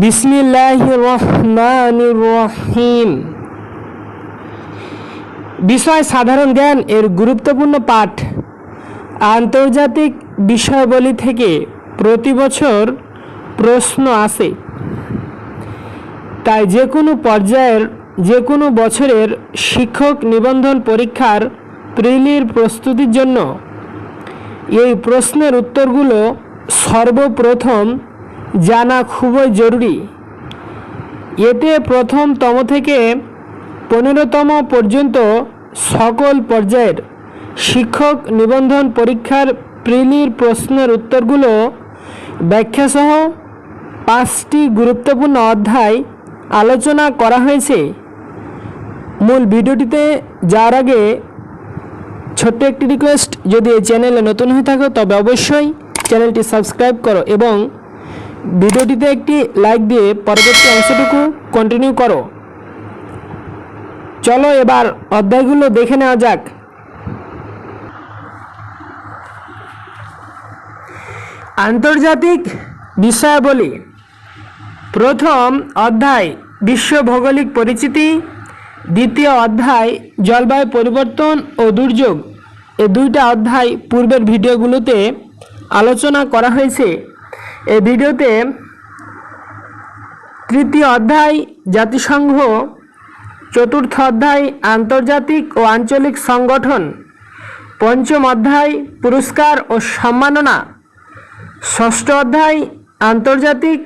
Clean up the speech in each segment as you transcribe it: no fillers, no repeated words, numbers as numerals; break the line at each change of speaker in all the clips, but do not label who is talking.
বিসমিল্লাহির রহমানির রহিম। বিষয় সাধারণ জ্ঞান এর গুরুত্বপূর্ণ পাঠ। আন্তর্জাতিক বিষয়াবলী থেকে প্রতি বছর প্রশ্ন আসে, তাই যে কোনো পর্যায়ের যে কোনো বছরের শিক্ষক নিবন্ধন পরীক্ষার প্রিলির প্রস্তুতির জন্য এই প্রশ্নের উত্তরগুলো সর্বপ্রথম জানা খুবই জরুরি। এতে প্রথমতম থেকে 15তম পর্যন্ত সকল পর্যায়ের শিক্ষক নিবন্ধন পরীক্ষার প্রিলির প্রশ্নের উত্তরগুলো ব্যাখ্যাসহ 5টি গুরুত্বপূর্ণ অধ্যায় আলোচনা করা হয়েছে। মূল ভিডিওটিতে যাওয়ার আগে ছোট্ট একটি রিকোয়েস্ট, যদি এই চ্যানেলে নতুন হয়ে থাকো তবে অবশ্যই চ্যানেলটি সাবস্ক্রাইব করো এবং ভিডিওটিতে একটি লাইক দিয়ে পরবর্তী অংশটুকু কন্টিনিউ করো। চলো এবার অধ্যায়গুলো দেখে নেওয়া যাক। আন্তর্জাতিক বিষয়াবলী। প্রথম অধ্যায় বিশ্ব ভৌগোলিক পরিচিতি, দ্বিতীয় অধ্যায় জলবায়ু পরিবর্তন ও দুর্যোগ। এই দুইটা অধ্যায় পূর্বের ভিডিওগুলোতে আলোচনা করা হয়েছে। এই ভিডিওতে তৃতীয় অধ্যায় জাতিসংঘ, চতুর্থ অধ্যায় আন্তর্জাতিক ও আঞ্চলিক সংগঠন, পঞ্চম অধ্যায় পুরস্কার ও সম্মাননা, ষষ্ঠ অধ্যায় আন্তর্জাতিক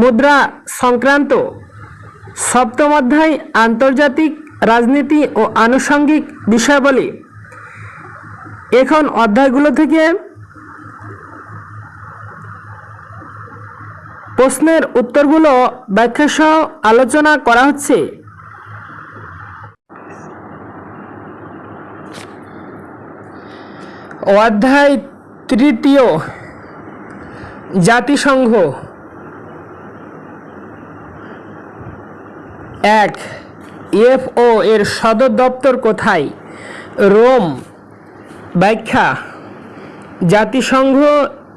মুদ্রা সংক্রান্ত, সপ্তম অধ্যায় আন্তর্জাতিক রাজনীতি ও আনুষঙ্গিক বিষয়াবলী। এখন অধ্যায়গুলো থেকে প্রশ্নের উত্তরগুলো ব্যাখ্যাসহ আলোচনা করা হচ্ছে। অধ্যায় তৃতীয় জাতিসংঘ। 1. এফও এর সদর দপ্তর কোথায়? রোম। ব্যাখ্যা: জাতিসংঘ,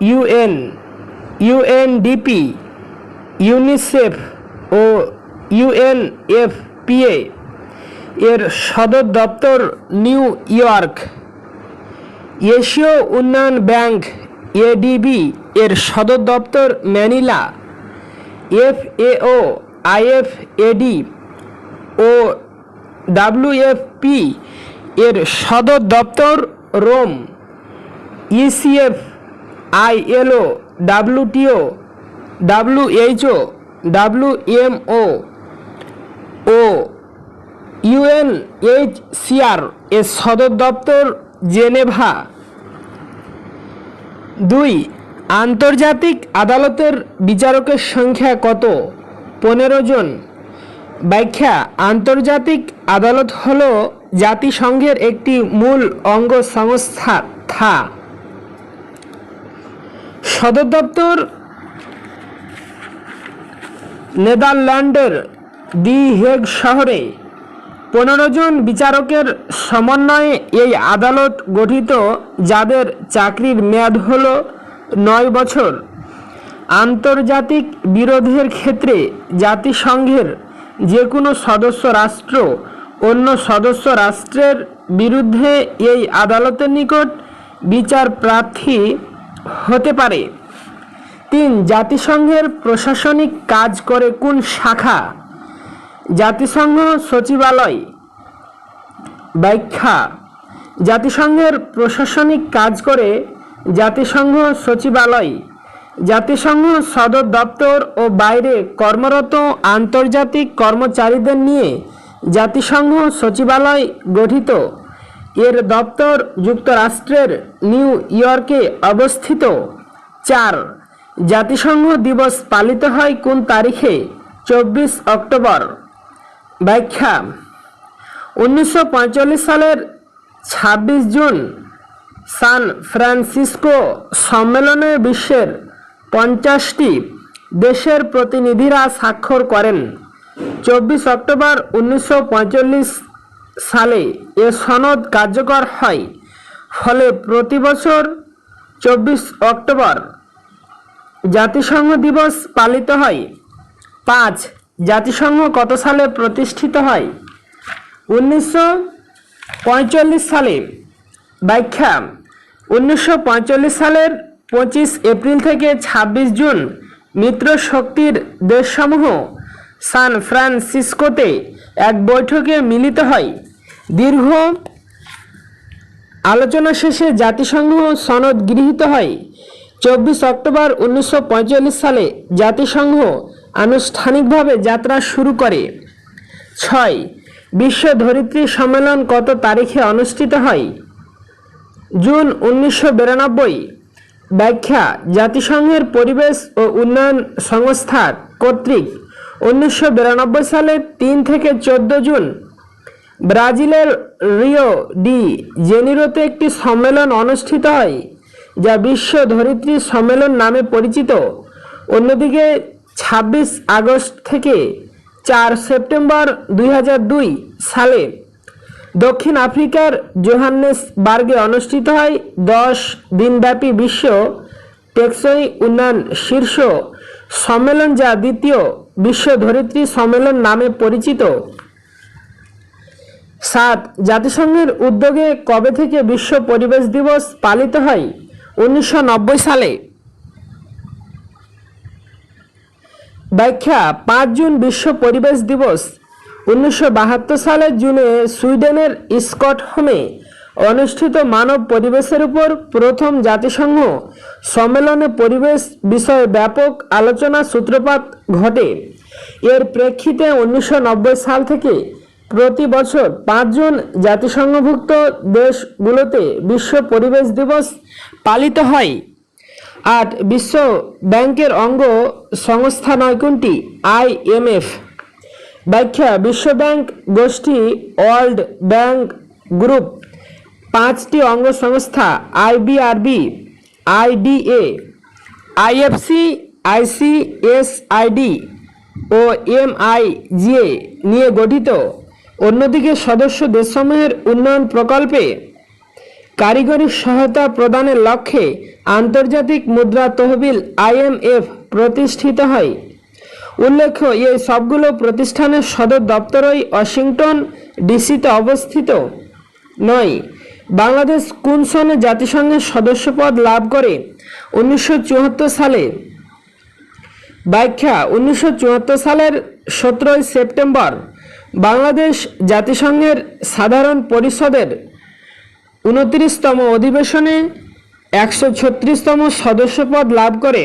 ইউএন, ইউএনডিপি, ইউনিসেফ ও ইউএনএফপিএ এর সদর দপ্তর নিউ ইয়র্ক। এশীয় উন্নয়ন ব্যাংক এডিবি এর সদর দপ্তর ম্যানিলা। এফএও, আইএফএডি ও ডাব্লিউএফপি এর সদর দপ্তর Rome. ECF, ILO, WTO, WHO, WMO ও ইউএনএইচসিআর এর সদর দপ্তর জেনেভা। 2. আন্তর্জাতিক আদালতের বিচারকের সংখ্যা কত? 15 জন। ব্যাখ্যা: আন্তর্জাতিক আদালত হল জাতিসংঘের একটি মূল অঙ্গ সংস্থা। সদর দপ্তর নেদারল্যান্ডের দি হেগ শহরে। 15 জন বিচারকের সমন্বয়ে এই আদালত গঠিত, যাদের চাকরির মেয়াদ হল 9 বছর। আন্তর্জাতিক বিরোধের ক্ষেত্রে জাতিসংঘের যে কোনো সদস্য রাষ্ট্র অন্য সদস্য রাষ্ট্রের বিরুদ্ধে এই আদালতের নিকট বিচার প্রার্থী হতে পারে। 3. জাতিসংঘের প্রশাসনিক কাজ করে কোন শাখা? জাতিসংঘ সচিবালয়। ব্যাখ্যা: জাতিসংঘের প্রশাসনিক কাজ করে জাতিসংঘ সচিবালয়। জাতিসংঘ সদর দপ্তর ও বাইরে কর্মরত আন্তর্জাতিক কর্মচারীদের নিয়ে জাতিসংঘ সচিবালয় গঠিত। এর দপ্তর যুক্তরাষ্ট্রের নিউ ইয়র্কে অবস্থিত। 4. জাতিসংঘ দিবস পালিত হয় কোন তারিখে? 24 অক্টোবর। ব্যাখ্যা: 1945 সালের 26 জুন সান ফ্রান্সিসকো সম্মেলনে বিশ্বের 50টি দেশের প্রতিনিধিরা স্বাক্ষর করেন। 24 অক্টোবর 1945 সালে এ সনদ কার্যকর হয়। ফলে প্রতি বছর 24 অক্টোবর জাতিসংঘ দিবস পালিত হয়। 5 জাতিসংঘ কত সালে প্রতিষ্ঠিত হয়? 1945 সালে। ব্যাখ্যা: 1945 সালের 25 এপ্রিল থেকে 26 জুন মিত্র শক্তির দেশসমূহ সান ফ্রান্সিসকোতে এক বৈঠকে মিলিত হয়। দীর্ঘ আলোচনা শেষে জাতিসংঘ সনদ গৃহীত হয়। 24 অক্টোবর 1945 সালে জাতিসংঘ আনুষ্ঠানিকভাবে যাত্রা শুরু করে। 6 বিশ্ব ধরিত্রী সম্মেলন কত তারিখে অনুষ্ঠিত হয়? জুন 1992। ব্যাখ্যা: জাতিসংঘের পরিবেশ ও উন্নয়ন সংস্থা কর্তৃক 1992 সালে 3 থেকে 14 জুন ব্রাজিলের রিও ডি জেনিরোতে একটি সম্মেলন অনুষ্ঠিত হয়, যা বিশ্ব ধরিত্রী সম্মেলন নামে পরিচিত। অন্যদিকে 26 আগস্ট থেকে 4 সেপ্টেম্বর 2002 সালে দক্ষিণ আফ্রিকার জোহান্নেসবার্গে অনুষ্ঠিত হয় 10 দিনব্যাপী বিশ্ব টেকসই উন্নয়ন শীর্ষ সম্মেলন, যা দ্বিতীয় বিশ্ব ধরিত্রী সম্মেলন নামে পরিচিত। 7 জাতিসংঘের উদ্যোগে কবে থেকে বিশ্ব পরিবেশ দিবস পালিত হয়? 1990 সালে। ব্যাখ্যা: 5 জুন বিশ্ব পরিবেশ দিবস 1972 সালের জুনে সুইডেনের স্টকহোমে অনুষ্ঠিত মানব পরিবেশের উপর প্রথম জাতিসংঘ সম্মেলনে পরিবেশ বিষয়ে ব্যাপক আলোচনা সূত্রপাত ঘটে। এর প্রেক্ষিতে 1990 সাল থেকে প্রতি বছর 5 জুন জাতিসংঘভুক্ত দেশগুলোতে বিশ্ব পরিবেশ দিবস পালিত হয়। 8 বিশ্ব ব্যাংকের অঙ্গ সংস্থা নয় কোনটি? IMF। ব্যাখ্যা: বিশ্ব ব্যাংক গোষ্ঠী, ওয়ার্ল্ড ব্যাংক গ্রুপ 5টি অঙ্গ সংস্থা IBRB, IDA, IFC, ICSID ও MIGA নিয়ে গঠিত। অন্যদিকে সদস্য দেশসমূহের উন্নয়ন প্রকল্পে কারিগরি সহায়তা প্রদানের লক্ষ্যে আন্তর্জাতিক মুদ্রা তহবিল IMF প্রতিষ্ঠিত হয়। উল্লেখ্য, এই সবগুলো প্রতিষ্ঠানের সদর দপ্তরই ওয়াশিংটন ডিসিতে অবস্থিত। 9 বাংলাদেশ কোন সনে জাতিসংঘের সদস্যপদ লাভ করে? 1974 সালে। ব্যাখ্যা: 1974 সালের 17 সেপ্টেম্বর বাংলাদেশ জাতিসংঘের সাধারণ পরিষদের 29তম অধিবেশনে 136তম সদস্যপদ লাভ করে।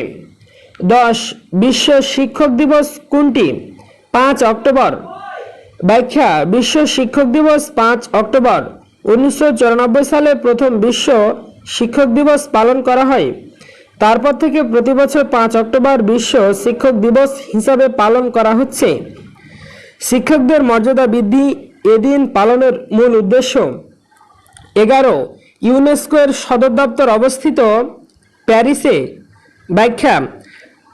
10 বিশ্ব শিক্ষক দিবস কোনটি? 5 অক্টোবর। ব্যাখ্যা: বিশ্ব শিক্ষক দিবস 5 অক্টোবর 1994 সালে প্রথম বিশ্ব শিক্ষক দিবস পালন করা হয়। তারপর থেকে প্রতি বছর 5 অক্টোবর বিশ্ব শিক্ষক দিবস হিসাবে পালন করা হচ্ছে। শিক্ষকদের মর্যাদা বৃদ্ধি এদিন পালনের মূল উদ্দেশ্য। 11 ইউনেস্কো এর সদর দপ্তর অবস্থিত প্যারিসে। ব্যাখ্যা: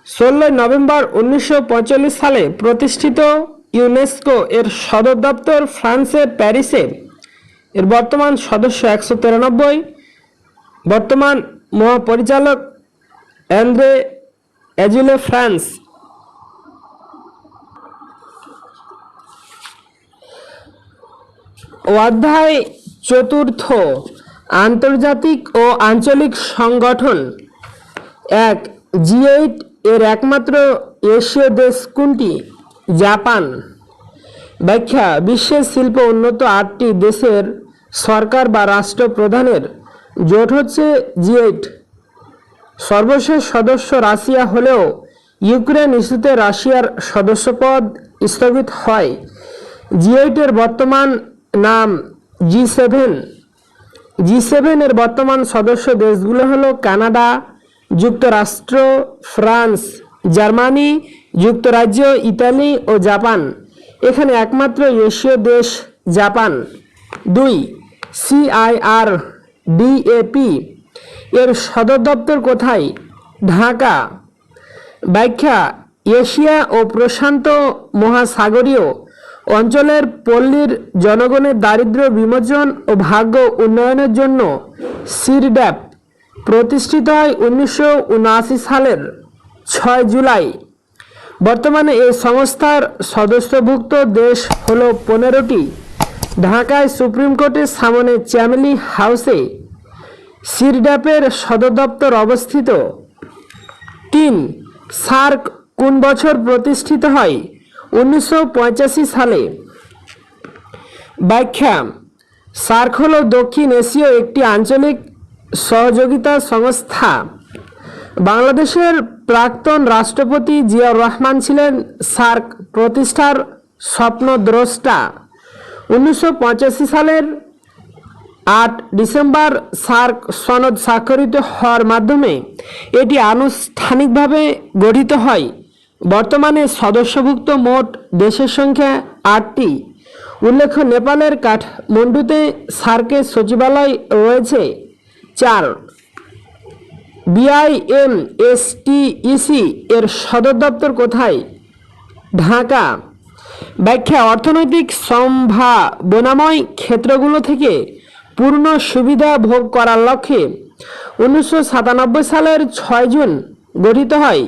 16 নভেম্বর 1945 সালে প্রতিষ্ঠিত ইউনেস্কো এর সদর দপ্তর ফ্রান্সের প্যারিসে। এর বর্তমান সদস্য 193। বর্তমান মহাপরিচালক অ্যান্দ্রে অ্যাজুলে ফ্রান্স। অধ্যায় চতুর্থ আন্তর্জাতিক ও আঞ্চলিক সংগঠন। 1 G8 এর একমাত্র এশীয় দেশ কোনটি? জাপান। ব্যাখ্যা: বিশ্বের শিল্প উন্নত 8টি দেশের সরকার বা রাষ্ট্রপ্রধানের জোট হচ্ছে G8। সর্বশেষ সদস্য রাশিয়া হলেও ইউক্রেন ইস্যুতে রাশিয়ার সদস্যপদ স্থগিত হয়। G8 এর বর্তমান নাম G7। G7 এর বর্তমান সদস্য দেশগুলো হলো কানাডা, যুক্তরাষ্ট্র, ফ্রান্স, জার্মানি, যুক্তরাজ্য, ইতালি ও জাপান। এখানে একমাত্র এশীয় দেশ জাপান। 2 CIRDAP এর সদর দপ্তর কোথায়? ঢাকা। ব্যাখ্যা: এশিয়া ও প্রশান্ত মহাসাগরীয় অঞ্চলের পল্লীর জনগণের দারিদ্র্য বিমোচন ও ভাগ্য উন্নয়নের জন্য সিরড্যাপ প্রতিষ্ঠিত হয় 1979 সালের 6 জুলাই। বর্তমানে এই সংস্থার সদস্যভুক্ত দেশ হলো 15টি। ঢাকায় সুপ্রিম কোর্টের সামনে চ্যামেলি হাউসে সিরডাপের সদর দপ্তর অবস্থিত। 3. সার্ক কোন বছর প্রতিষ্ঠিত হয়? 1985 সালে। ব্যাখ্যা: সার্ক হল দক্ষিণ এশীয় একটি আঞ্চলিক সহযোগিতা সংস্থা। বাংলাদেশের প্রাক্তন রাষ্ট্রপতি জিয়াউর রহমান ছিলেন সার্ক প্রতিষ্ঠার স্বপ্নদ্রষ্টা। 1985 সালের 8 ডিসেম্বর সার্ক সনদ স্বাক্ষরিত হওয়ার মাধ্যমে এটি আনুষ্ঠানিকভাবে গঠিত হয়। বর্তমানে সদস্যভুক্ত মোট দেশের সংখ্যা 8টি। উল্লেখ্য, নেপালের কাঠমান্ডুতে সার্কের সচিবালয় রয়েছে। 4. বিআইএমএসটিইসি এর সদর দপ্তর কোথায়? ঢাকা। ব্যাখ্যা: অর্থনৈতিক সম্ভাবনাময় ক্ষেত্রগুলো থেকে পূর্ণ সুবিধা ভোগ করার লক্ষ্যে 1997 সালের 6 জুন গঠিত হয়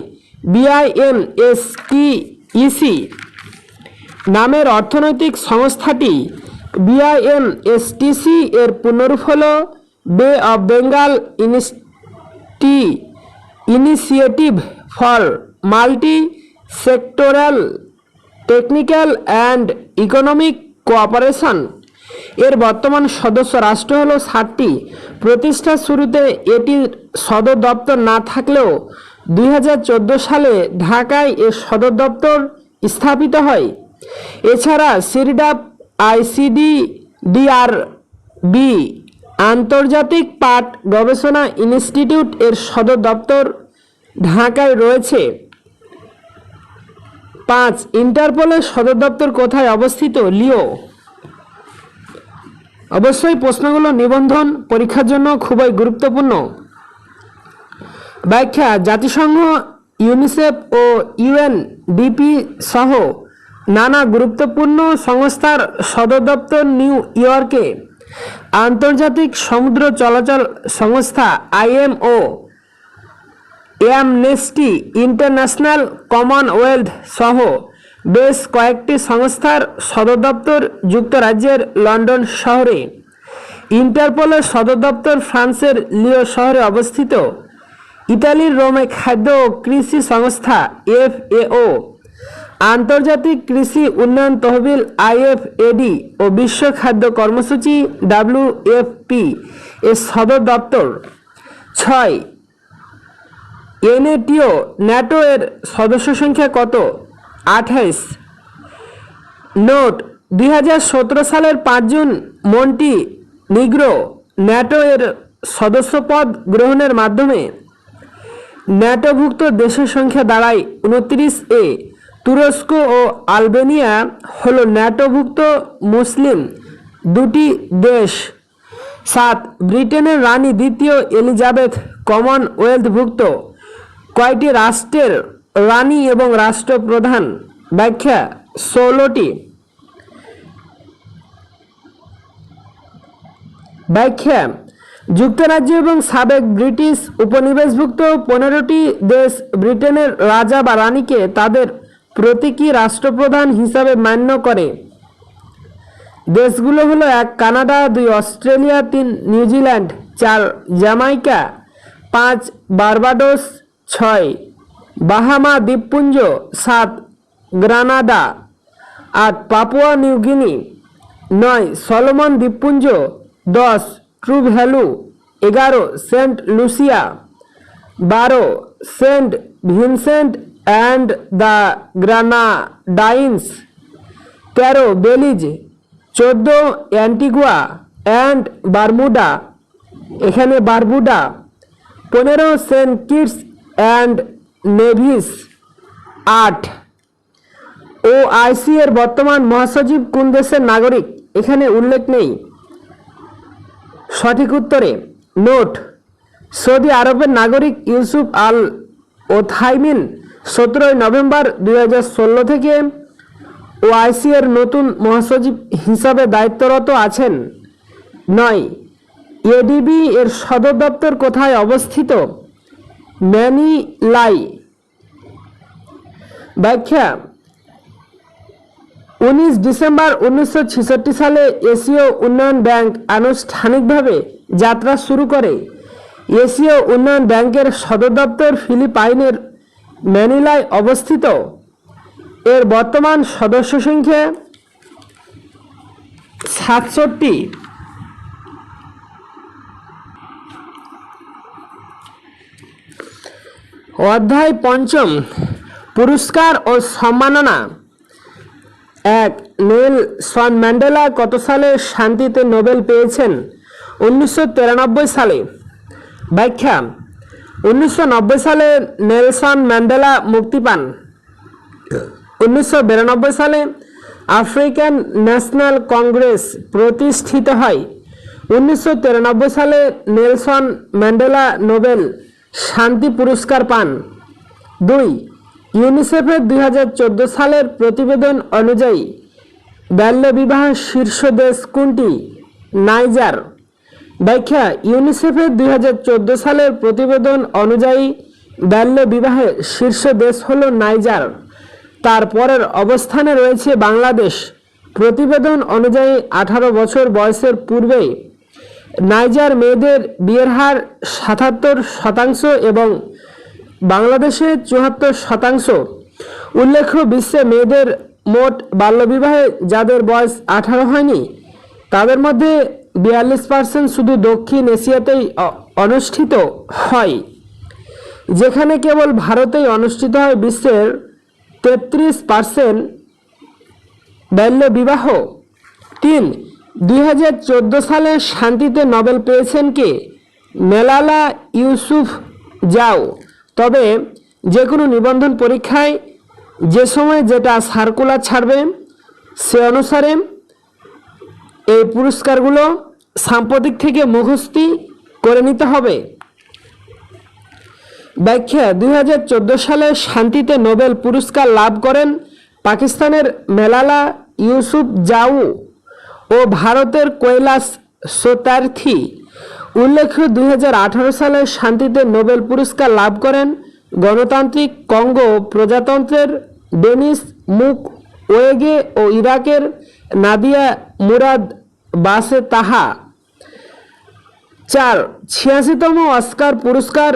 বিআইএমএসটিইসি নামের অর্থনৈতিক সংস্থাটি। বিআইএমএসটিসি এর পূর্ণরূপ হল বে of Bengal initiative for multi sectoral technical and economic cooperation. এর বর্তমান সদস্য রাষ্ট্র হল 7টি। প্রতিষ্ঠার শুরুতে এটির সদর দপ্তর না থাকলেও 2014 সালে ঢাকায় এর সদর দপ্তর স্থাপিত হয়। এছাড়া সিরডাপ আইসিডিডিআরবি আন্তর্জাতিক পাট গবেষণা ইনস্টিটিউট এর সদর দপ্তর ঢাকায় রয়েছে। 5. ইন্টারপোলের সদর দপ্তর কোথায় অবস্থিত? লিও। অবশ্যই প্রশ্নগুলো নিবন্ধন পরীক্ষার জন্য খুবই গুরুত্বপূর্ণ। ব্যাখ্যা: জাতিসংঘ, ইউনিসেফ ও ইউএনডিপি সহ নানা গুরুত্বপূর্ণ সংস্থার সদর দপ্তর নিউ ইয়র্কে। আন্তর্জাতিক সমুদ্র চলাচল সংস্থা আইএমও, অ্যামনেস্টি ইন্টারন্যাশনাল, কমনওয়েলথ সহ বেশ কয়েকটি সংস্থার সদর দপ্তর যুক্তরাজ্যের লন্ডন শহরে। ইন্টারপোলের সদর দপ্তর ফ্রান্সের লিও শহরে অবস্থিত। ইতালির রোমে খাদ্য ও কৃষি সংস্থা এফএও, আন্তর্জাতিক কৃষি উন্নয়ন তহবিল আইএফএডি ও বিশ্ব খাদ্য কর্মসূচি ডাব্লিউএফপি এর সদর দপ্তর। 6. এনএটিও ন্যাটো এর সদস্য সংখ্যা কত? 28। নোট: 2017 সালের 5 জুন মন্টি নিগ্রো ন্যাটো এর সদস্যপদ গ্রহণের মাধ্যমে ন্যাটোভুক্ত দেশের সংখ্যা দাঁড়ায় 29-এ। তুরস্ক ও আলবেনিয়া হল ন্যাটোভুক্ত মুসলিম দুটি দেশ। 7. ব্রিটেনের রানী দ্বিতীয় এলিজাবেথ কমনওয়েলথভুক্ত কয়টি রাষ্ট্রের রানী এবং রাষ্ট্রপ্রধান? ব্যাখ্যা: 16টি। ব্যাখ্যা: যুক্তরাজ্য এবং সাবেক ব্রিটিশ উপনিবেশভুক্ত 15টি দেশ ব্রিটেনের রাজা বা রানীকে তাদের প্রতীকী রাষ্ট্রপ্রধান হিসাবে মান্য করে। দেশগুলো হলো: 1. Canada, 2. Australia, 3. New Zealand, 4. Jamaica, 5. Barbados, 6. Bahama দ্বীপপুঞ্জ, 7. Grenada, 8. Papua New Guinea, 9. Solomon দ্বীপপুঞ্জ, 10. Tuvalu, 11. Saint Lucia, 12. Saint Vincent and the Grenadines, 13. Belize, 14. Antigua and Bermuda, এখানে Barbuda, 15. Saint Kitts and Nevis, 8. OIC এর বর্তমান মহাসচিব কোন দেশের নাগরিক? এখানে উল্লেখ নেই। সঠিক উত্তরে নোট: সৌদি আরবের নাগরিক ইউসুফ আল ওথাইমিন 17 নভেম্বর 2016 থেকে ওআইসি এর নতুন মহাসচিব হিসাবে দায়িত্বরত আছেন। 9. এডিবি এর সদর দপ্তর কোথায় অবস্থিত? ম্যানিলাই। ব্যাখ্যা 19 ডিসেম্বর 1966 সালে এশীয় উন্নয়ন ব্যাংক আনুষ্ঠানিকভাবে যাত্রা শুরু করে। এশীয় উন্নয়ন ব্যাংকের সদর দপ্তর ফিলিপাইনের ম্যানিলায় অবস্থিত। এর বর্তমান সদস্য সংখ্যা 67। অধ্যায় পঞ্চম, পুরস্কার ও সম্মাননা। 1. নেলসন ম্যান্ডেলা কত সালে শান্তিতে নোবেল পেয়েছেন? 1993 সালে। ব্যাখ্যা 1990 সালে নেলসন ম্যান্ডেলা মুক্তি পান। 1992 সালে আফ্রিকান ন্যাশনাল কংগ্রেস প্রতিষ্ঠিত হয়। 1993 সালে নেলসন ম্যান্ডেলা নোবেল শান্তি পুরস্কার পান। 2. ইউনিসেফের 2014 সালের প্রতিবেদন অনুযায়ী বাল্যবিবাহ শীর্ষ দেশ কোনটি? নাইজার। ব্যাখ্যা ইউনিসেফের 2014 সালের প্রতিবেদন অনুযায়ী বাল্যবিবাহে শীর্ষ দেশ হল নাইজার। তার পরের অবস্থানে রয়েছে বাংলাদেশ। প্রতিবেদন অনুযায়ী 18 বছর বয়সের পূর্বে নাইজার মেয়েদের বিয়ের হার 77% এবং বাংলাদেশে 74%। উল্লেখ্য, বিশ্বে মেয়েদের মোট বাল্যবিবাহে যাদের বয়স 18 হয়নি তাদের মধ্যে 42% শুধু দক্ষিণ এশিয়াতেই অনুষ্ঠিত হয়, যেখানে কেবল ভারতেই অনুষ্ঠিত হয় বিশ্বের 33% বাল্যবিবাহ। 3. 2014 সালে শান্তিতে নোবেল পেয়েছেন কে? মালালা ইউসুফজাই। তবে যে কোনো নিবন্ধন পরীক্ষায় যে সময় যেটা সার্কুলার ছাড়বে সে অনুসারে এই পুরস্কারগুলো সাম্প্রতিক থেকে মুখস্থি করে নিতে হবে। ব্যাখ্যা 2014 সালে শান্তিতে নোবেল পুরস্কার লাভ করেন পাকিস্তানের মালালা ইউসুফজাই ও ভারতের কৈলাস সত্যার্থী। উল্লেখ্য, 2018 সালে শান্তিতে নোবেল পুরস্কার লাভ করেন গণতান্ত্রিক কঙ্গো প্রজাতন্ত্রের ডেনিস মুকওয়েগে ও ইরাকের নাদিয়া মুরাদ বাসে তাহা। 4. 86তম অস্কার পুরস্কার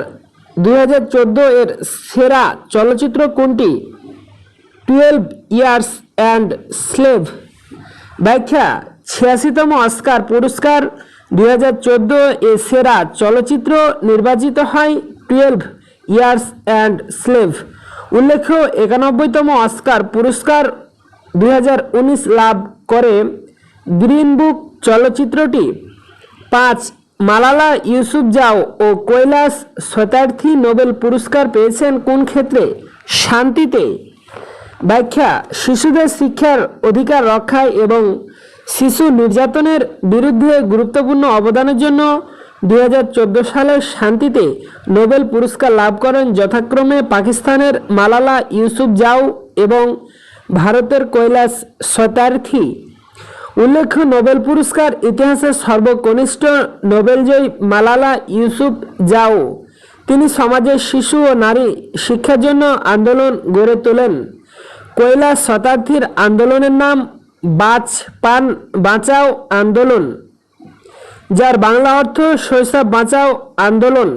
2014 এর সেরা চলচ্চিত্র কোনটি? 12 ইয়ার্স অ্যান্ড স্লেভ। ব্যাখ্যা 86তম অস্কার পুরস্কার 2014 এ সেরা চলচ্চিত্র নির্বাচিত হয় 12 ইয়ার্স অ্যান্ড স্লেভ। উল্লেখ্য, 91তম অস্কার পুরস্কার 2019 লাভ করে গ্রিন বুক চলচ্চিত্রটি। 5. মালালা ইউসুফজাই ও কৈলাস সত্যার্থী নোবেল পুরস্কার পেয়েছেন কোন ক্ষেত্রে? শান্তিতে। ব্যাখ্যা শিশুদের শিক্ষার অধিকার রক্ষায় এবং শিশু নির্যাতনের বিরুদ্ধে গুরুত্বপূর্ণ অবদানের জন্য 2014 সালে শান্তিতে নোবেল পুরস্কার লাভ করেন যথাক্রমে পাকিস্তানের মালালা ইউসুফজাই এবং ভারতের কৈলাস সত্যার্থী। উল্লেখ্য, নোবেল পুরস্কার ইতিহাসের সর্বকনিষ্ঠ নোবেলজয়ী মালালা ইউসুফজাই। তিনি সমাজের শিশু ও নারী শিক্ষার জন্য আন্দোলন গড়ে তোলেন। কৈলাস সত্যার্থীর আন্দোলনের নাম বাঁচ-পান বাঁচাও আন্দোলন, যার বাংলা অর্থ শৈশব বাঁচাও আন্দোলন।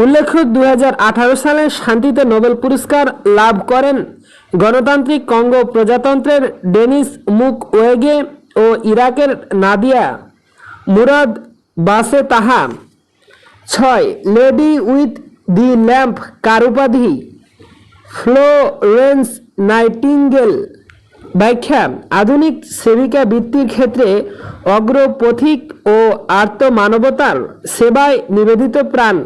উল্লেখ্য, 2018 সালে শান্তিতে নোবেল পুরস্কার লাভ করেন গণতান্ত্রিক কঙ্গো প্রজাতন্ত্রের ডেনিস মুকওয়েগে ও ইরাকের নাদিয়া মুরাদ বাসে তাহা। 6. লেডি উইথ দি ল্যাম্প কার উপাধি? Florence nightingale. ব্যাখ্যা আধুনিক সেবিকা বৃত্তির ক্ষেত্রে অগ্রপথিক ও আর্তমানবতার সেবায় নিবেদিত প্রাণ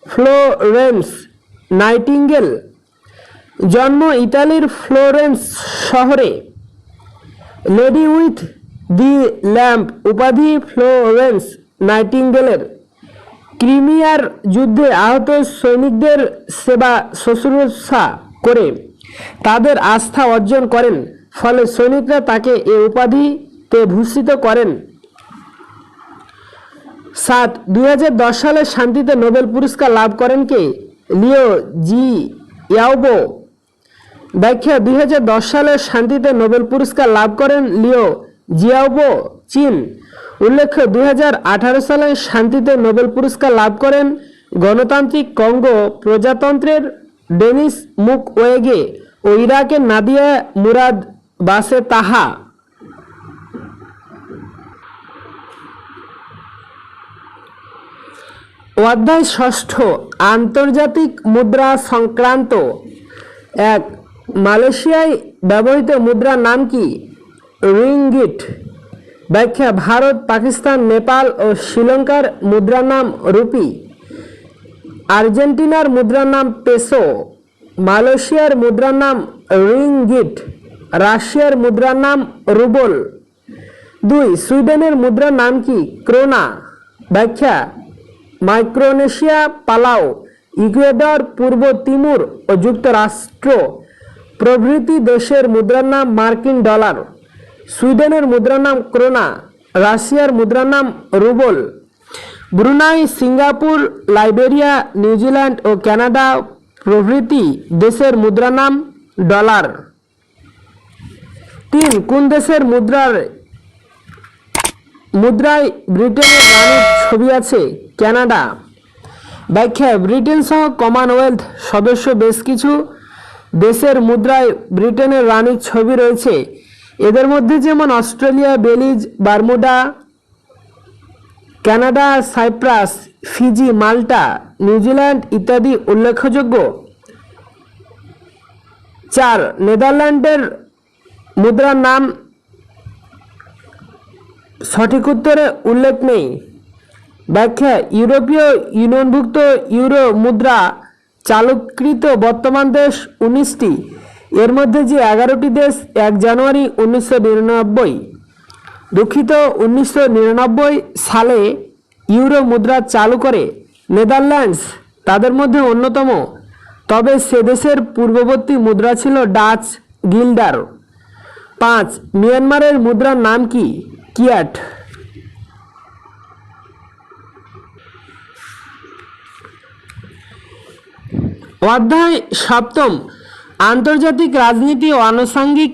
ফ্লোরেন্স নাইটিঙ্গেল। জন্ম ইতালির ফ্লোরেন্স শহরে। লেডি উইথ দি ল্যাম্প উপাধি ফ্লোরেন্স নাইটিঙ্গেলের ক্রিমিয়ার যুদ্ধে আহত সৈনিকদের সেবা শুশ্রূষা করে তাদের আস্থা অর্জন করেন, ফলে সৈনিকরা তাকে এ উপাধিতে ভূষিত করেন। 7. 2010 সালে শান্তিতে নোবেল পুরস্কার লাভ করেন কে? লিও জিয়াওবো। ব্যাখ্যা 2010 সালে শান্তিতে নোবেল পুরস্কার লাভ করেন লিও জিয়াওবো, চীন। উল্লেখ্য 2018 সালে শান্তিতে নোবেল পুরস্কার লাভ করেন গণতান্ত্রিক কঙ্গো প্রজাতন্ত্রের ডেনিস মুকওয়েগে ও ইরাকের নাদিয়া মুরাদ বাসে তাহা। অধ্যায় ষষ্ঠ, আন্তর্জাতিক মুদ্রা সংক্রান্ত। 1. মালয়েশিয়ায় ব্যবহৃত মুদ্রার নাম কি? রিঙ্গিট। ব্যাখ্যা ভারত, পাকিস্তান, নেপাল ও শ্রীলঙ্কার মুদ্রার নাম রুপি। আর্জেন্টিনার মুদ্রার নাম পেসো। মালয়েশিয়ার মুদ্রার নাম রিঙ্গিট। রাশিয়ার মুদ্রার নাম রুবল। 2. সুইডেনের মুদ্রার নাম কি? ক্রোনা। ব্যাখ্যা মাইক্রোনেশিয়া, পালাও, ইকুয়েডর, পূর্ব তিমুর ও যুক্তরাষ্ট্র প্রভৃতি দেশের মুদ্রার নাম মার্কিন ডলার। সুইডেনের মুদ্রার নাম ক্রোনা। রাশিয়ার মুদ্রার নাম rouble. Brunei, Singapore, Liberia, New Zealand ও কানাডা প্রভৃতি দেশের মুদ্রার নাম ডলার। 3. কোন দেশের মুদ্রায় ব্রিটেনের রানীর ছবি আছে? কানাডা। ব্যাখ্যা ব্রিটেন সহ কমনওয়েলথ সদস্য বেশ কিছু দেশের মুদ্রায় ব্রিটেনের রানীর ছবি রয়েছে। এদের মধ্যে যেমন Australia, Belize, Bermuda, Canada, Cyprus, Fiji, Malta, New Zealand ইত্যাদি উল্লেখযোগ্য। 4. নেদারল্যান্ডের মুদ্রার নাম সঠিক উত্তরে উল্লেখ নেই। ব্যাখ্যা ইউরোপীয় ইউনিয়নভুক্ত ইউরো মুদ্রা চালুকৃত বর্তমান দেশ 19টি। এর মধ্যে যে 11টি দেশ 1 জানুয়ারি 1999 দুঃখিত 1999 সালে ইউরো মুদ্রা চালু করে নেদারল্যান্ডস তাদের মধ্যে অন্যতম। তবে সে দেশের পূর্ববর্তী মুদ্রা ছিল ডাচ গিল্ডার। 5. মিয়ানমারের মুদ্রার নাম কি? কিয়াট। অধ্যায় সপ্তম, আন্তর্জাতিক রাজনীতি ও আনুষঙ্গিক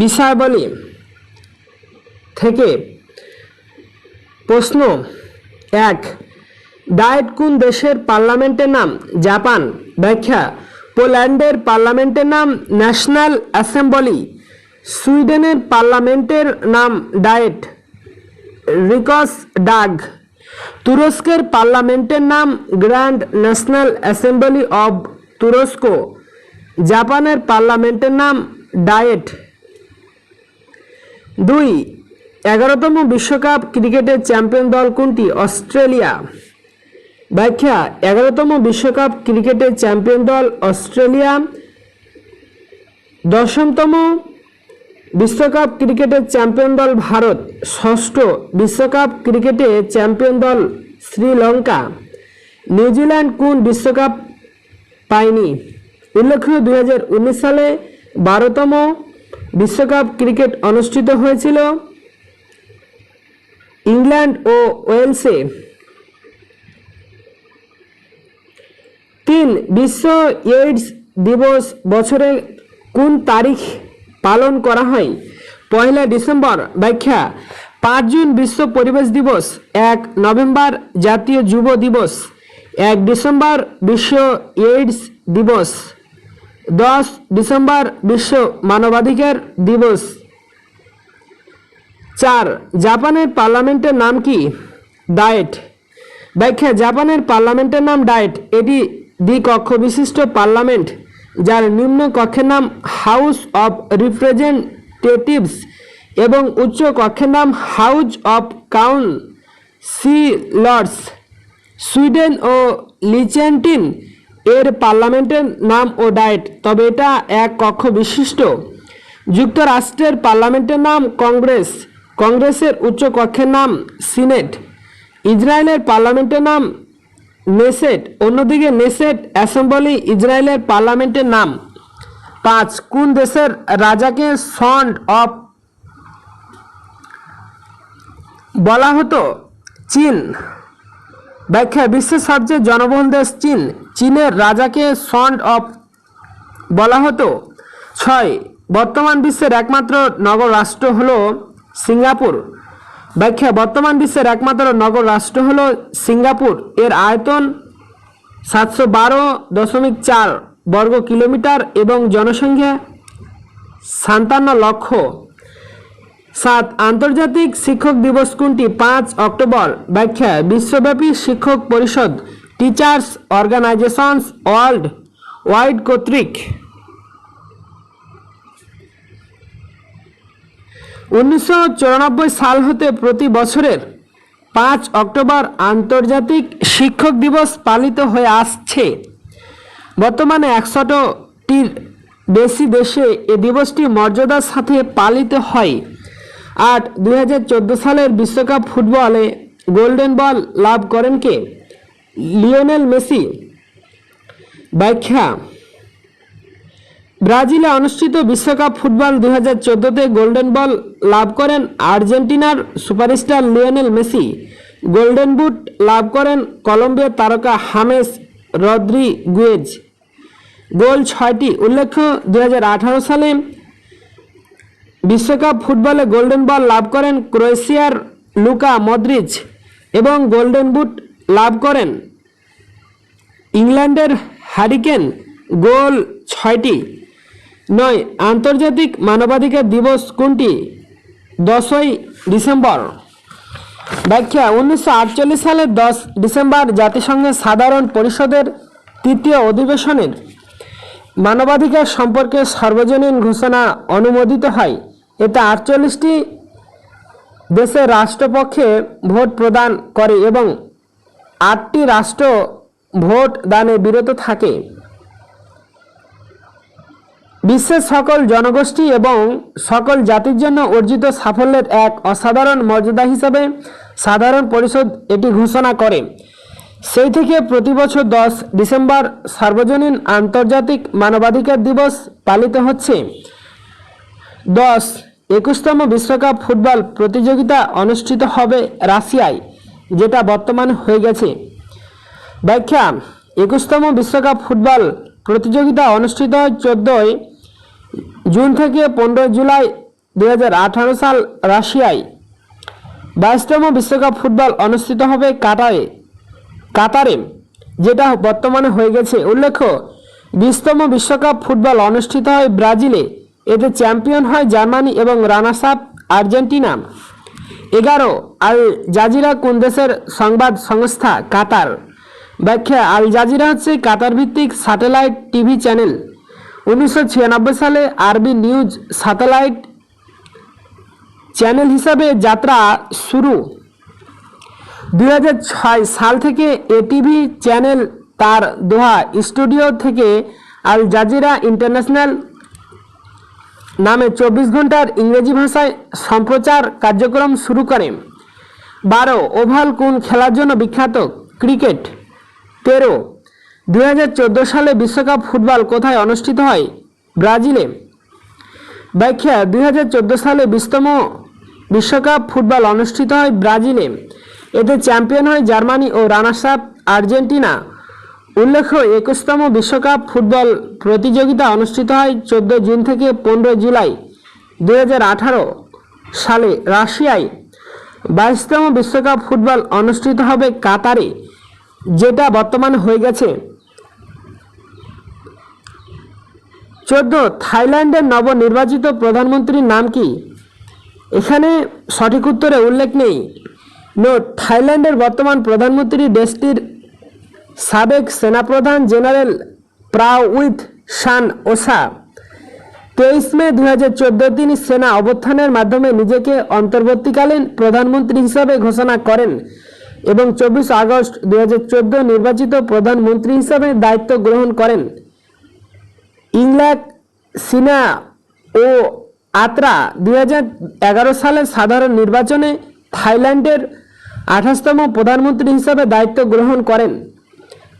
বিষয়াবলী থেকে প্রশ্ন। 1. ডায়েট কোন দেশের পার্লামেন্টের নাম? জাপান। ব্যাখ্যা পোল্যান্ডের পার্লামেন্টের নাম ন্যাশনাল অ্যাসেম্বলি। সুইডেনের পার্লামেন্টের নাম ডায়েট রিকস ডাগ। তুরস্কের পার্লামেন্টের নাম গ্র্যান্ড ন্যাশনাল অ্যাসেম্বলি অব তুরস্ক। জাপানের পার্লামেন্টের নাম ডায়েট। 2. 11তম বিশ্বকাপ ক্রিকেটের চ্যাম্পিয়ন দল কোনটি? অস্ট্রেলিয়া। ব্যাখ্যা 11তম বিশ্বকাপ ক্রিকেটের চ্যাম্পিয়ন দল অস্ট্রেলিয়া। 10তম বিশ্বকাপ ক্রিকেটের চ্যাম্পিয়ন দল ভারত। 6ষ্ঠ বিশ্বকাপ ক্রিকেটে চ্যাম্পিয়ন দল শ্রীলঙ্কা। নিউজিল্যান্ড কোন বিশ্বকাপ পায়নি? উল্লেখ্য 2019 সালে 12তম বিশ্বকাপ ক্রিকেট অনুষ্ঠিত হয়েছিল ইংল্যান্ড ও ওয়েলসে। 3. বিশ্ব এইডস দিবস বছরে কোন তারিখ পালন করা হয়? 1 ডিসেম্বর। ব্যাখ্যা 5 জুন বিশ্ব পরিবেশ দিবস। 1 নভেম্বর জাতীয় যুব দিবস। 1 ডিসেম্বর বিশ্ব এইডস দিবস। 10 ডিসেম্বর বিশ্ব মানবাধিকার দিবস। 4. জাপানের পার্লামেন্টের নাম কি? ডায়েট। ব্যাখ্যা জাপানের পার্লামেন্টের নাম ডায়েট। এটি দ্বিকক্ষ বিশিষ্ট পার্লামেন্ট যার নিম্ন কক্ষের নাম হাউস অব রিপ্রেজেন্টেটিভস এবং উচ্চ কক্ষের নাম হাউস অব কাউন্সিলর্স। সুইডেন ও লিচেনটিন এর পার্লামেন্টের নাম ও ডায়েট, তবে এটা এক কক্ষ বিশিষ্ট। যুক্তরাষ্ট্রের পার্লামেন্টের নাম কংগ্রেস। কংগ্রেসের উচ্চ কক্ষের নাম সিনেট। ইসরায়েলের পার্লামেন্টের নাম নেসেট। অন্যদিকে নেসেট অ্যাসেম্বলি ইসরায়েলের পার্লামেন্টের নাম। 5. কোন দেশের রাজাকে সন অফ বলা হতো? চীন। ব্যাখ্যা বিশ্বের সবচেয়ে জনবহুল দেশ চীন। চীনের রাজাকে সন অফ বলা হতো 6. বর্তমান বিশ্বের একমাত্র নগর রাষ্ট্র হলো সিঙ্গাপুর। ব্যাখ্যা: বর্তমান বিশ্বের একমাত্র নগর রাষ্ট্র হলো সিঙ্গাপুর। এর আয়তন 712.4 বর্গ কিলোমিটার এবং জনসংখ্যা 57 লক্ষ। 7. আন্তর্জাতিক শিক্ষক দিবস কোনটি? 5 অক্টোবর। ব্যাখ্যা: বিশ্বব্যাপী শিক্ষক পরিষদ টিচার্স অর্গানাইজেশনস ওয়ার্ল্ড ওয়াইড কর্তৃক 1994 সাল হতে প্রতি বছরের 5 অক্টোবর আন্তর্জাতিক শিক্ষক দিবস পালিত হয়ে আসছে। বর্তমানে 100টির বেশি দেশে এ দিবসটি মর্যাদার সাথে পালিত হয়। 8. 2014 সালের বিশ্বকাপ ফুটবলে গোল্ডেন বল লাভ করেন কে? Lionel Messi. ব্যাখ্যা: ব্রাজিলে অনুষ্ঠিত বিশ্বকাপ ফুটবল 2014-তে গোল্ডেন বল লাভ করেন আর্জেন্টিনার superstar Lionel Messi. Golden boot লাভ করেন কলম্বিয়ার তারকা হামেস রদ্রিগুয়েজ। গোল 6টি। উল্লেখ্য, 2018 সালে বিশ্বকাপ ফুটবলে গোল্ডেন বল লাভ করেন ক্রোয়েশিয়ার লুকা মদ্রিচ এবং গোল্ডেন বুট লাভ করেন ইংল্যান্ডের হ্যারিকেন। গোল 6টি। 9. আন্তর্জাতিক মানবাধিকার দিবস কোনটি? 10ই ডিসেম্বর। ব্যাখ্যা: 1948 সালের 10 ডিসেম্বর জাতিসংঘের সাধারণ পরিষদের 3য় অধিবেশনের মানবাধিকার সম্পর্কে সার্বজনীন ঘোষণা অনুমোদিত হয়। এতে 48টি দেশের রাষ্ট্রপক্ষে ভোট প্রদান করে এবং 8টি রাষ্ট্র ভোট দানে বিরত থাকে। বিশ্বের সকল জনগোষ্ঠী এবং সকল জাতির জন্য অর্জিত সাফল্যের এক অসাধারণ মর্যাদা হিসাবে সাধারণ পরিষদ এটি ঘোষণা করে। সেই থেকে প্রতি বছর 10 ডিসেম্বর সার্বজনীন আন্তর্জাতিক মানবাধিকার দিবস পালিত হচ্ছে। 10. 21তম বিশ্বকাপ ফুটবল প্রতিযোগিতা অনুষ্ঠিত হবে রাশিয়ায়, যেটা বর্তমানে হয়ে গেছে। ব্যাখ্যা: 21তম বিশ্বকাপ ফুটবল প্রতিযোগিতা অনুষ্ঠিত হয় 14 জুন থেকে 15 জুলাই 2018 সাল রাশিয়ায়। 22তম বিশ্বকাপ ফুটবল অনুষ্ঠিত হবে কাতারে, যেটা বর্তমানে হয়ে গেছে। উল্লেখ্য, 20তম বিশ্বকাপ ফুটবল অনুষ্ঠিত হয় ব্রাজিলে। এতে চ্যাম্পিয়ন হয় জার্মানি এবং runners up Argentina. 11. Al Jazeera কোন দেশের সংবাদ সংস্থা? কাতার। ব্যাখ্যা: আল জাজিরা হচ্ছে কাতার ভিত্তিক স্যাটেলাইট টিভি চ্যানেল। 1996 সালে আরবি নিউজ স্যাটেলাইট চ্যানেল হিসাবে যাত্রা শুরু। 2006 সাল থেকে এটিভি চ্যানেল তার দোহা স্টুডিও থেকে আল জাজিরা ইন্টারন্যাশনাল নামে 24 ঘন্টার ইংরেজি ভাষায় সম্প্রচার কার্যক্রম শুরু করে। 12. ওভাল কোন খেলার জন্য বিখ্যাত? ক্রিকেট। 13. 2014 সালে বিশ্বকাপ ফুটবল কোথায় অনুষ্ঠিত হয়? ব্রাজিলে। ব্যাখ্যা: 2014 সালে 20তম বিশ্বকাপ ফুটবল অনুষ্ঠিত হয় ব্রাজিলে। এতে চ্যাম্পিয়ন হয় জার্মানি ও রানার্স আপ আর্জেন্টিনা। উল্লেখ্য, 21তম বিশ্বকাপ ফুটবল প্রতিযোগিতা অনুষ্ঠিত হয় 14 জুন থেকে 15 জুলাই 2018 সালে রাশিয়ায়। 22তম বিশ্বকাপ ফুটবল অনুষ্ঠিত হবে কাতারে, যেটা বর্তমানে হয়ে গেছে। 14. থাইল্যান্ডের নবনির্বাচিত প্রধানমন্ত্রীর নাম কি? এখানে সঠিক উত্তরে উল্লেখ নেই। নোট: থাইল্যান্ডের বর্তমান প্রধানমন্ত্রী দেশটির সাবেক সেনাপ্রধান জেনারেল প্রাউইথ চান ওচা। 23 মে 2014 তিনি সেনা অভ্যুত্থানের মাধ্যমে নিজেকে অন্তর্বর্তীকালীন প্রধানমন্ত্রী হিসাবে ঘোষণা করেন এবং 24 আগস্ট 2014 নির্বাচিত প্রধানমন্ত্রী হিসাবে দায়িত্ব গ্রহণ করেন। ইংলাক সিনা ও আত্রা 2011 সালের সাধারণ নির্বাচনে থাইল্যান্ডের 28তম প্রধানমন্ত্রী হিসাবে দায়িত্ব গ্রহণ করেন।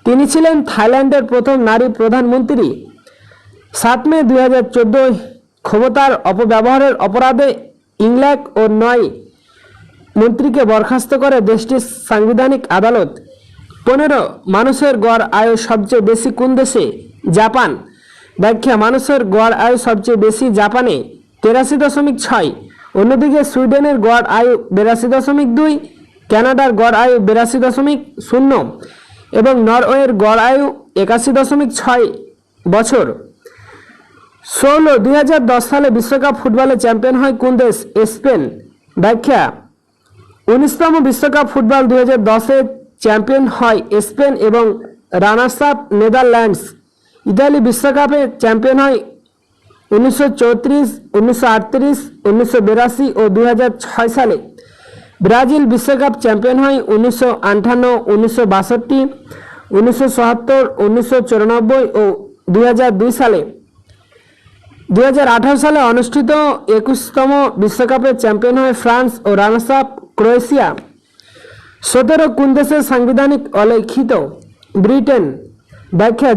তিনি ছিলেন থাইল্যান্ডের প্রথম নারী প্রধানমন্ত্রী। 7 মে 2014 ক্ষমতার অপব্যবহারের অপরাধে ইংলাক ও 9 মন্ত্রীকে বরখাস্ত করে দেশটির সাংবিধানিক আদালত। 15. মানুষের গড় আয়ু সবচেয়ে বেশি কোন দেশে? জাপান। ব্যাখ্যা মানুষের গড় আয়ু সবচেয়ে বেশি জাপানে 83.6, অন্যদিকে সুইডেনের গড় আয়ু 82.2, কানাডার গড় আয়ু 82.0 এবং নরওয়ের গড় আয়ু 81.6 বছর। 2010 সালে বিশ্বকাপ ফুটবলে চ্যাম্পিয়ন হয় কোন দেশ? স্পেন। ব্যাখ্যা 19তম বিশ্বকাপ ফুটবল 2010-এ চ্যাম্পিয়ন হয় স্পেন এবং রানার্স আপ নেদারল্যান্ডস। ইতালি বিশ্বকাপে চ্যাম্পিয়ন হয় 1934, 1938, 1982 ও 2006 সালে। ব্রাজিল বিশ্বকাপ চ্যাম্পিয়ন হয় 1958, 1962, 1977, 1994 ও 2002 সালে। 2018 সালে অনুষ্ঠিত 21তম বিশ্বকাপে চ্যাম্পিয়ন হয় ফ্রান্স ও রানার্স আপ ক্রোয়েশিয়া। 17 কোন দেশের সাংবিধানিক অলিখিত? ব্রিটেন। ব্যাখ্যা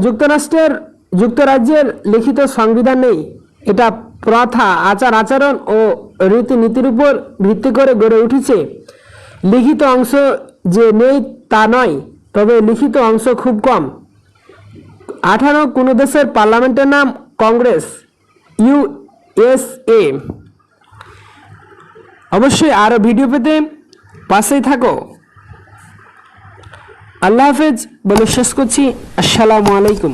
যুক্তরাজ্যের লিখিত সংবিধান নেই। এটা প্রথা, আচার আচরণ ও রীতিনীতির উপর ভিত্তি করে গড়ে উঠেছে। লিখিত অংশ যে নেই তা নয়, তবে লিখিত অংশ খুব কম। 18 কোন দেশের পার্লামেন্টের নাম কংগ্রেস? USA। অবশ্যই আরও ভিডিও পেতে পাশেই থাকো। আল্লাহ হাফেজ বলে শেষ করছি। আসসালামু আলাইকুম।